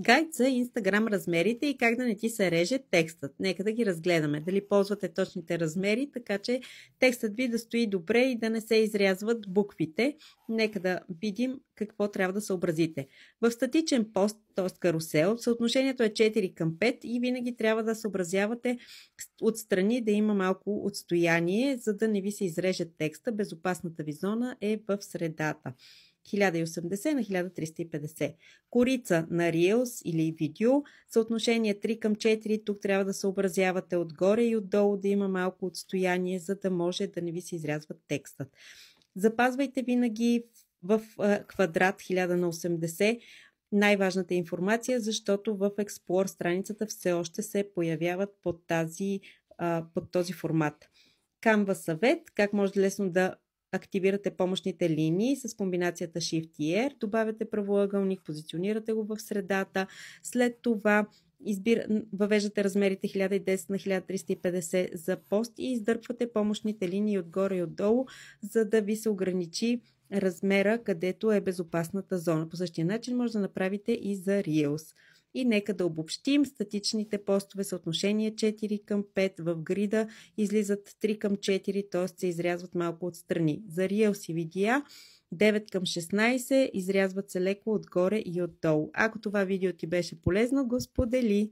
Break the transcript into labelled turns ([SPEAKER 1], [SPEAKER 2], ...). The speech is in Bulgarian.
[SPEAKER 1] Гайд за Instagram размерите и как да не ти се реже текстът. Нека да ги разгледаме. Дали ползвате точните размери, така че текстът ви да стои добре и да не се изрязват буквите. Нека да видим какво трябва да съобразите. В статичен пост, т.е. карусел, съотношението е 4 към 5 и винаги трябва да съобразявате отстрани да има малко отстояние, за да не ви се изреже текста. Безопасната ви зона е в средата. 1080 на 1350. Корица на Reels или видео, съотношение 3 към 4, тук трябва да съобразявате отгоре и отдолу да има малко отстояние, за да може да не ви се изрязва текстът. Запазвайте винаги в квадрат 1000 на 80 най-важната информация, защото в Explore страницата все още се появяват под този формат. Canva съвет, как може лесно да активирате помощните линии с комбинацията Shift и R, добавяте правоъгълник, позиционирате го в средата, след това въвеждате размерите 1010 на 1350 за пост и издърпвате помощните линии отгоре и отдолу, за да ви се ограничи размера, където е безопасната зона. По същия начин може да направите и за Reels. И нека да обобщим статичните постове, съотношение 4 към 5, в грида излизат 3 към 4, т.е. се изрязват малко отстрани. За Reels и видеа 9 към 16, изрязват се леко отгоре и отдолу. Ако това видео ти беше полезно, го сподели!